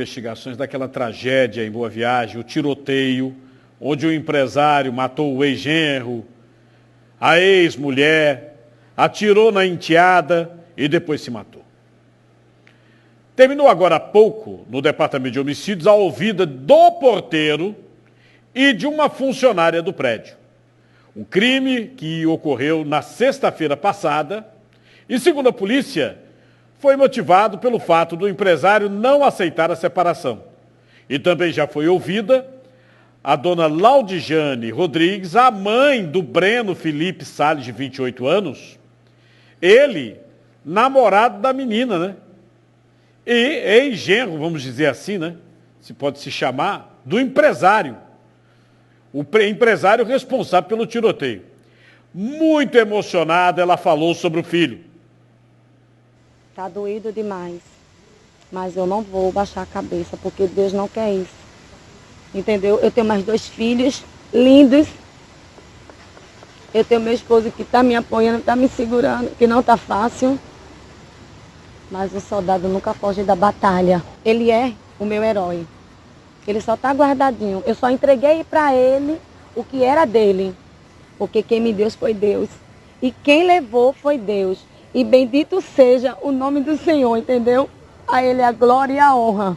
Investigações daquela tragédia em Boa Viagem, o tiroteio, onde o empresário matou o ex-genro, a ex-mulher, atirou na enteada e depois se matou. Terminou agora há pouco, no Departamento de Homicídios, a ouvida do porteiro e de uma funcionária do prédio. Um crime que ocorreu na sexta-feira passada e, segundo a polícia, foi motivado pelo fato do empresário não aceitar a separação. E também já foi ouvida a dona Laudijane Rodrigues, a mãe do Breno Felipe Salles, de 28 anos, ele, namorado da menina, né? E ex-genro, vamos dizer assim, né? Se pode se chamar, do empresário. O empresário responsável pelo tiroteio. Muito emocionada, ela falou sobre o filho. Tá doído demais, mas eu não vou baixar a cabeça, porque Deus não quer isso, entendeu? Eu tenho mais 2 filhos lindos, eu tenho meu esposo que tá me apoiando, tá me segurando, que não tá fácil, mas o soldado nunca foge da batalha. Ele é o meu herói, ele só tá guardadinho, eu só entreguei para ele o que era dele, porque quem me deu foi Deus, e quem levou foi Deus. E bendito seja o nome do Senhor, entendeu? A Ele a glória e a honra.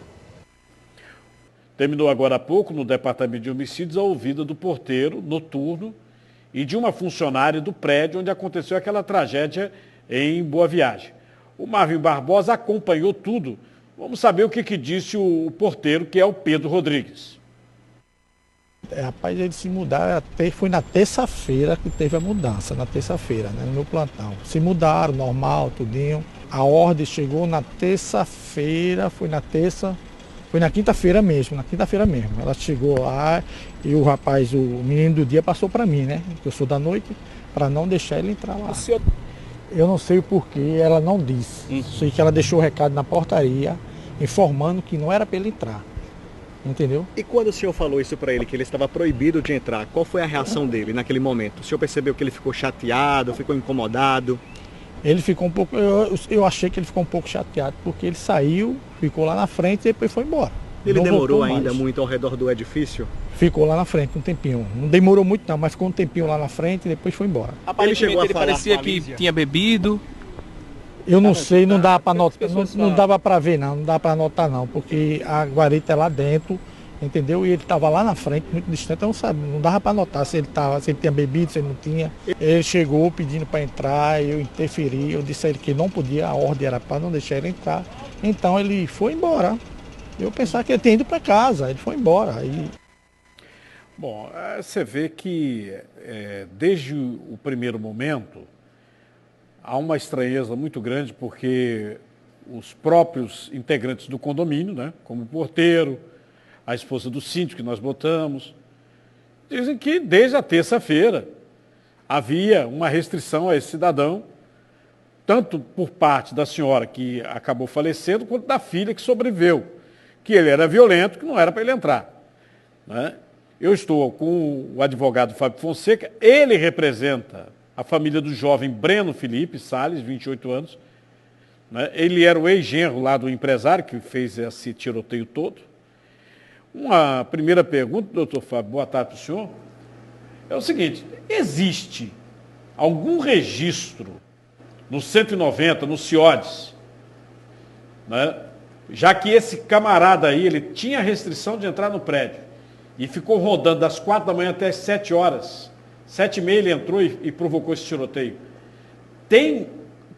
Terminou agora há pouco, no Departamento de Homicídios, a ouvida do porteiro noturno e de uma funcionária do prédio onde aconteceu aquela tragédia em Boa Viagem. O Marvin Barbosa acompanhou tudo. Vamos saber o que disse o porteiro, que é o Pedro Rodrigues. Rapaz, eles se mudaram, foi na terça-feira que teve a mudança, na terça-feira, né, no meu plantão. Se mudaram, normal, tudinho. A ordem chegou na terça-feira, foi na quinta-feira mesmo, Ela chegou lá e o rapaz, o menino do dia passou para mim, né, que eu sou da noite, para não deixar ele entrar lá. Eu não sei o porquê, ela não disse. Sei que ela deixou o recado na portaria, informando que não era para ele entrar. Entendeu? E quando o senhor falou isso para ele, que ele estava proibido de entrar, qual foi a reação dele naquele momento? O senhor percebeu que ele ficou chateado, ficou incomodado? Ele ficou um pouco, eu achei que ele ficou um pouco chateado, porque ele saiu, ficou lá na frente e depois foi embora. Ele não demorou ainda muito ao redor do edifício? Ficou lá na frente um tempinho. Não demorou muito não, mas ficou um tempinho lá na frente e depois foi embora. Ele chegou a falar, parecia que tinha bebido. Eu não sei, não dava para notar, não dava para ver não dava para notar não, porque a guarita é lá dentro, entendeu? E ele estava lá na frente, muito distante, eu não sabia, não dava para notar se ele tinha bebido, se ele não tinha. Ele chegou pedindo para entrar, eu interferi, eu disse a ele que não podia, a ordem era para não deixar ele entrar. Então ele foi embora. Eu pensava que ele tinha ido para casa, ele foi embora. Bom, você vê que desde o primeiro momento há uma estranheza muito grande, porque os próprios integrantes do condomínio, né, como o porteiro, a esposa do síndico que nós botamos, dizem que desde a terça-feira havia uma restrição a esse cidadão, tanto por parte da senhora que acabou falecendo, quanto da filha que sobreviveu, que ele era violento, que não era para ele entrar, né? Eu estou com o advogado Fábio Fonseca, ele representa a família do jovem Breno Felipe Salles, 28 anos. Né? Ele era o ex-genro lá do empresário que fez esse tiroteio todo. Uma primeira pergunta, doutor Fábio, boa tarde para o senhor. É o seguinte, existe algum registro no 190, no CIODES, né? Já que esse camarada aí, ele tinha restrição de entrar no prédio e ficou rodando das 4 da manhã até as 7 horas, 7h30 ele entrou e provocou esse tiroteio. Tem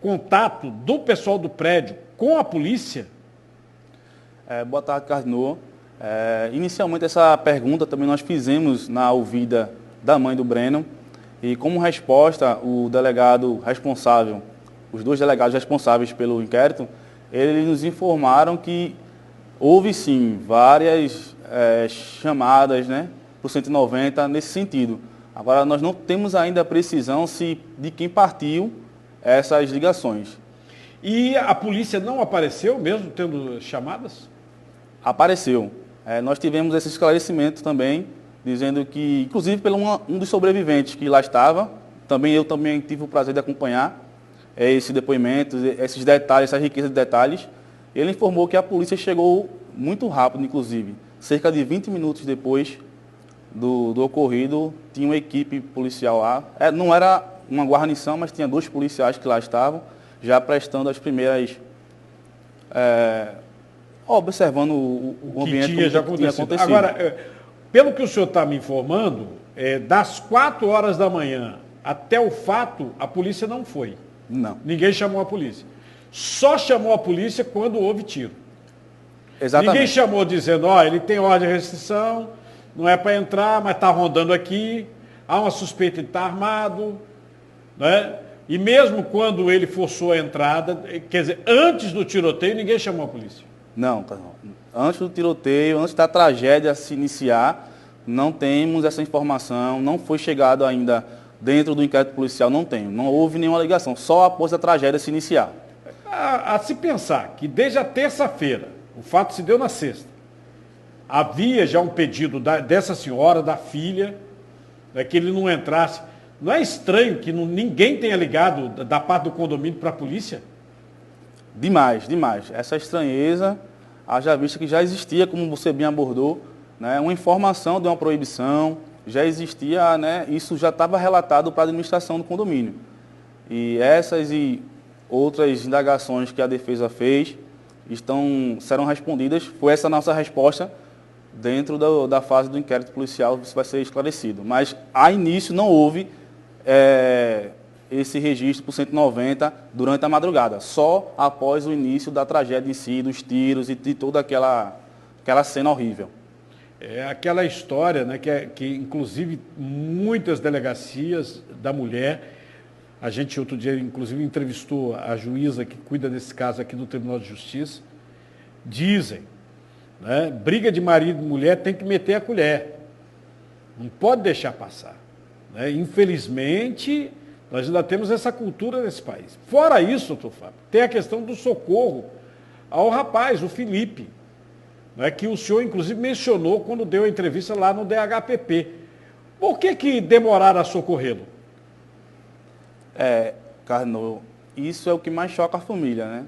contato do pessoal do prédio com a polícia? Boa tarde, Cardinô. Inicialmente essa pergunta também nós fizemos na ouvida da mãe do Breno e como resposta o delegado responsável, os 2 delegados responsáveis pelo inquérito, eles nos informaram que houve sim várias chamadas, né, para o 190 nesse sentido. Agora, nós não temos ainda a precisão de quem partiu essas ligações. E a polícia não apareceu, mesmo tendo chamadas? Apareceu. Nós tivemos esse esclarecimento também, dizendo que, inclusive, pelo um dos sobreviventes que lá estava, eu também tive o prazer de acompanhar esse depoimento, esses detalhes, essa riqueza de detalhes, Ele informou que a polícia chegou muito rápido, inclusive. Cerca de 20 minutos depois do ocorrido, tinha uma equipe policial lá. Não era uma guarnição, mas tinha 2 policiais que lá estavam, já prestando as primeiras... observando o ambiente que tinha acontecido. Agora, pelo que o senhor está me informando, das 4 horas da manhã até o fato, a polícia não foi. Não. Ninguém chamou a polícia. Só chamou a polícia quando houve tiro. Exatamente. Ninguém chamou dizendo, ele tem ordem de restrição, não é para entrar, mas está rondando aqui, há uma suspeita de estar armado, né? E mesmo quando ele forçou a entrada, quer dizer, antes do tiroteio, ninguém chamou a polícia. Não, antes do tiroteio, antes da tragédia se iniciar, não temos essa informação, não foi chegado ainda dentro do inquérito policial, não houve nenhuma ligação, só após a tragédia se iniciar. A se pensar que desde a terça-feira, o fato se deu na sexta, havia já um pedido dessa senhora, da filha, que ele não entrasse. Não é estranho que ninguém tenha ligado da parte do condomínio para a polícia? Demais, demais. Essa estranheza, haja vista que já existia, como você bem abordou, né, uma informação de uma proibição, já existia, né, isso já estava relatado para a administração do condomínio. E essas e outras indagações que a defesa fez serão respondidas. Foi essa a nossa resposta dentro da fase do inquérito policial, isso vai ser esclarecido. Mas, a início, não houve esse registro por 190 durante a madrugada, só após o início da tragédia em si, dos tiros e de toda aquela cena horrível. É aquela história, né, que inclusive muitas delegacias da mulher, a gente outro dia inclusive entrevistou a juíza que cuida desse caso aqui no Tribunal de Justiça, dizem, né, briga de marido e mulher tem que meter a colher, não pode deixar passar, né? Infelizmente, nós ainda temos essa cultura nesse país. Fora isso, doutor Fábio, tem a questão do socorro ao rapaz, o Felipe, né, que o senhor, inclusive, mencionou quando deu a entrevista lá no DHPP. Por que demoraram a socorrê-lo? Carnot, isso é o que mais choca a família, né?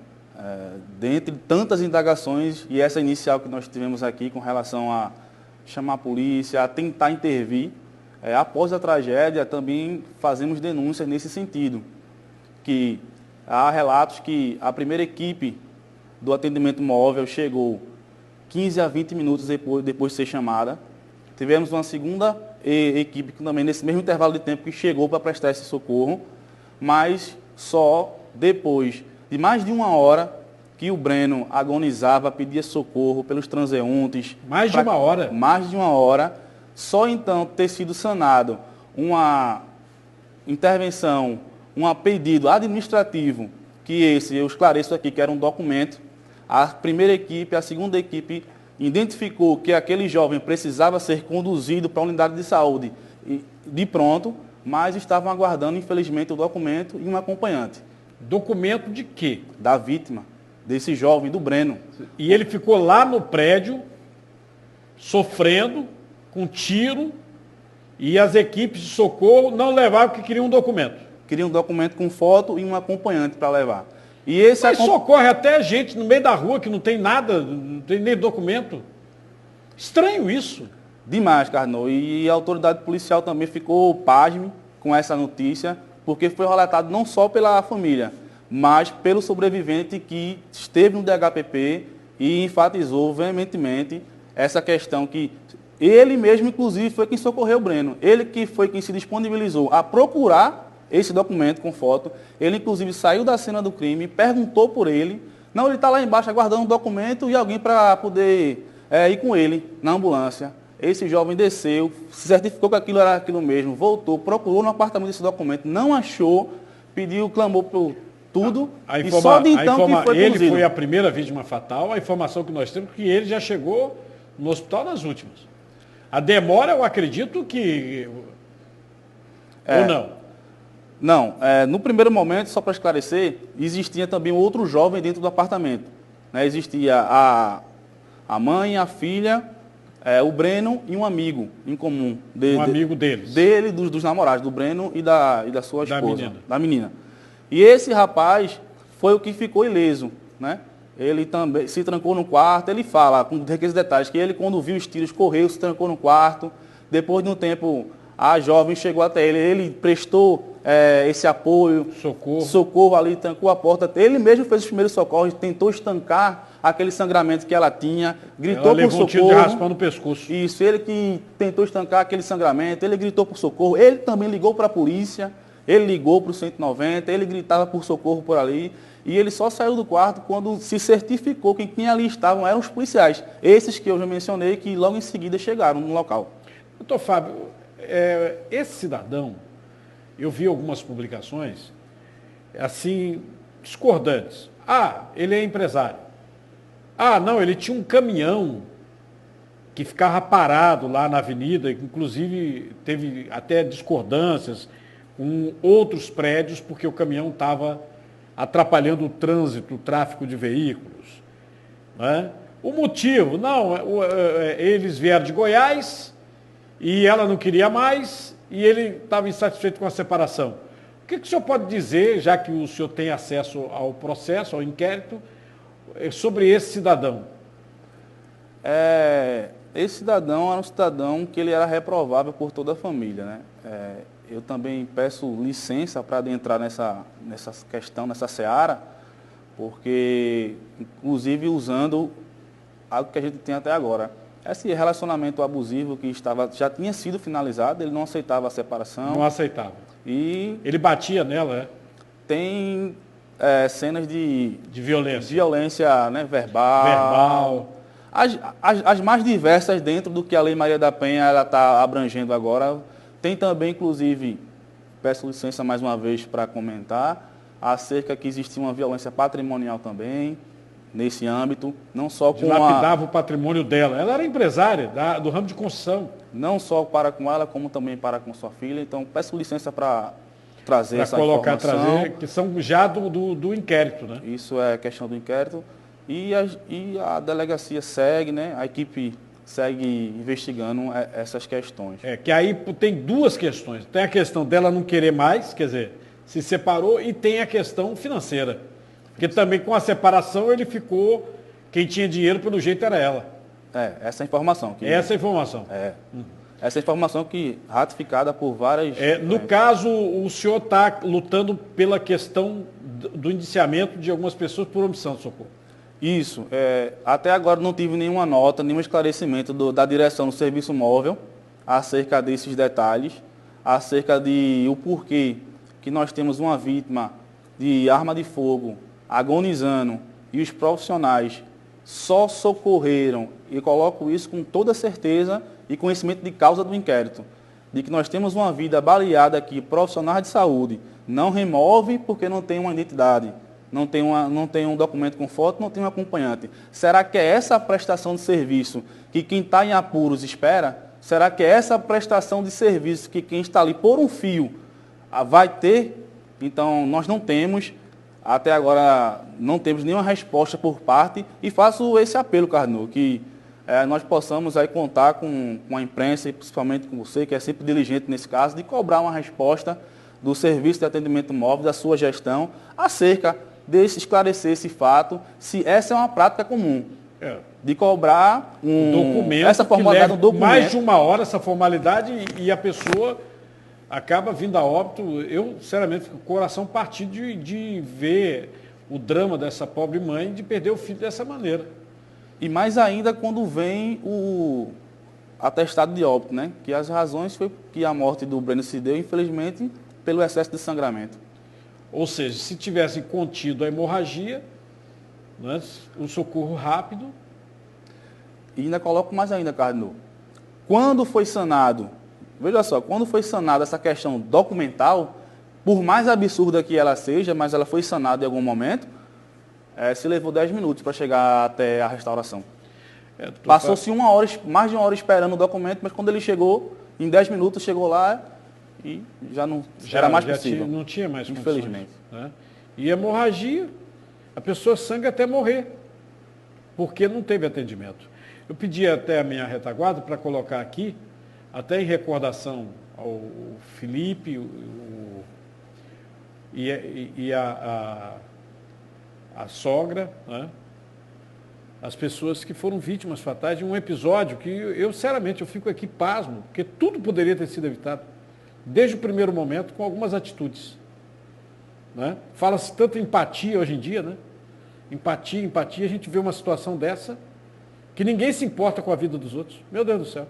Dentre tantas indagações, e essa inicial que nós tivemos aqui com relação a chamar a polícia, a tentar intervir, após a tragédia também fazemos denúncias nesse sentido, que há relatos que a primeira equipe do atendimento móvel chegou 15 a 20 minutos depois de ser chamada. Tivemos uma segunda equipe que também nesse mesmo intervalo de tempo que chegou para prestar esse socorro, mas só depois de mais de 1 hora que o Breno agonizava, pedia socorro pelos transeuntes. Mais de 1 hora? Mais de 1 hora. Só então ter sido sanado uma intervenção, um pedido administrativo, que eu esclareço aqui, que era um documento. A primeira equipe, a segunda equipe identificou que aquele jovem precisava ser conduzido para a unidade de saúde de pronto, mas estavam aguardando, infelizmente, o documento e um acompanhante. Documento de quê? Da vítima, desse jovem, do Breno. E ele ficou lá no prédio, sofrendo, com tiro, e as equipes de socorro não levavam porque queriam um documento. Queriam um documento com foto e um acompanhante para levar. Mas socorre até gente no meio da rua que não tem nada, não tem nem documento. Estranho isso. Demais, Carnot. E a autoridade policial também ficou pasme com essa notícia, porque foi relatado não só pela família, mas pelo sobrevivente que esteve no DHPP e enfatizou veementemente essa questão que ele mesmo, inclusive, foi quem socorreu o Breno. Ele que foi quem se disponibilizou a procurar esse documento com foto. Ele, inclusive, saiu da cena do crime, perguntou por ele. Não, ele está lá embaixo aguardando um documento e alguém para poder ir com ele na ambulância. Esse jovem desceu, se certificou que aquilo era aquilo mesmo, voltou, procurou no apartamento esse documento, não achou, pediu, clamou por tudo, e só de então que foi ele conduzido. Foi a primeira vítima fatal. A informação que nós temos é que ele já chegou no hospital nas últimas. A demora, eu acredito que... Ou não? Não, no primeiro momento, só para esclarecer, existia também outro jovem dentro do apartamento. Né? Existia a mãe, a filha, o Breno e um amigo em comum. Amigo deles? Dele, dos namorados, do Breno e da sua esposa. Menina. Da menina. E esse rapaz foi o que ficou ileso, né? Ele também se trancou no quarto, ele fala, com aqueles detalhes, que ele, quando viu os tiros, correu, se trancou no quarto. Depois de um tempo, a jovem chegou até ele, ele prestou esse apoio, socorro ali, trancou a porta. Ele mesmo fez os primeiros socorros, tentou estancar aquele sangramento que ela tinha, gritou por socorro. Um tiro de raspão no pescoço. Isso, ele que tentou estancar aquele sangramento, ele gritou por socorro, ele também ligou para a polícia, ele ligou para o 190, ele gritava por socorro por ali. E ele só saiu do quarto quando se certificou que quem ali estavam eram os policiais. Esses que eu já mencionei, que logo em seguida chegaram no local. Doutor Fábio, esse cidadão, eu vi algumas publicações, assim, discordantes. Ah, ele é empresário. Ah, não, ele tinha um caminhão que ficava parado lá na avenida, inclusive teve até discordâncias com outros prédios, porque o caminhão estava atrapalhando o trânsito, o tráfego de veículos. Né? O motivo, não, eles vieram de Goiás e ela não queria mais e ele estava insatisfeito com a separação. O que o senhor pode dizer, já que o senhor tem acesso ao processo, ao inquérito, sobre esse cidadão? Esse cidadão era um cidadão que ele era reprovável por toda a família, né? Eu também peço licença para adentrar nessa questão, nessa seara, porque, inclusive, usando algo que a gente tem até agora. Esse relacionamento abusivo que já tinha sido finalizado, ele não aceitava a separação. Não aceitava. E ele batia nela, é? Tem cenas de violência. De violência, né, verbal. As mais diversas dentro do que a Lei Maria da Penha está abrangendo agora. Tem também, inclusive, peço licença mais uma vez para comentar, acerca que existia uma violência patrimonial também, nesse âmbito, não só com dilapidava o patrimônio dela. Ela era empresária do ramo de construção. Não só para com ela, como também para com sua filha. Então, peço licença para trazer essa informação. Trazer, que são já do inquérito, né? Isso é questão do inquérito. E a delegacia segue, né? A equipe segue investigando essas questões. Que aí tem duas questões. Tem a questão dela não querer mais, quer dizer, se separou, e tem a questão financeira. Porque também com a separação ele ficou, quem tinha dinheiro pelo jeito era ela. Essa informação. Essa informação. Essa informação que ratificada por várias... No caso, o senhor está lutando pela questão do indiciamento de algumas pessoas por omissão de socorro. Isso. Até agora não tive nenhuma nota, nenhum esclarecimento da direção do serviço móvel acerca desses detalhes, acerca de o porquê que nós temos uma vítima de arma de fogo agonizando e os profissionais só socorreram, e coloco isso com toda certeza e conhecimento de causa do inquérito, de que nós temos uma vida baleada aqui, profissionais de saúde, não remove porque não tem uma identidade. Não tem um documento com foto, não tem um acompanhante. Será que é essa a prestação de serviço que quem está em apuros espera? Será que é essa a prestação de serviço que quem está ali por um fio vai ter? Então, nós não temos, até agora, não temos nenhuma resposta por parte, e faço esse apelo, Carnot, que nós possamos aí contar com a imprensa, e principalmente com você, que é sempre diligente nesse caso, de cobrar uma resposta do Serviço de Atendimento Móvel, da sua gestão, acerca de esclarecer esse fato, se essa é uma prática comum. De cobrar um documento, essa formalidade, um documento. Mais de uma hora essa formalidade e a pessoa acaba vindo a óbito. Eu, sinceramente, fico com o coração partido de ver o drama dessa pobre mãe de perder o filho dessa maneira. E mais ainda quando vem o atestado de óbito, né? Que as razões foi que a morte do Breno se deu, infelizmente, pelo excesso de sangramento. Ou seja, se tivesse contido a hemorragia, né, um socorro rápido. E ainda coloco mais ainda, Carnot. Quando foi sanado, veja só, quando foi sanada essa questão documental, por mais absurda que ela seja, mas ela foi sanada em algum momento, se levou 10 minutos para chegar até a restauração. Passou-se mais de uma hora esperando o documento, mas quando ele chegou, em 10 minutos chegou lá e já não era mais possível. Não tinha mais infelizmente. Né? E hemorragia, a pessoa sangra até morrer, porque não teve atendimento. Eu pedi até a minha retaguarda para colocar aqui, até em recordação ao Felipe e a sogra, né? as pessoas que foram vítimas fatais de um episódio que eu, sinceramente, eu fico aqui pasmo, porque tudo poderia ter sido evitado, desde o primeiro momento, com algumas atitudes. Né? Fala-se tanto em empatia hoje em dia, né? Empatia, a gente vê uma situação dessa, que ninguém se importa com a vida dos outros. Meu Deus do céu.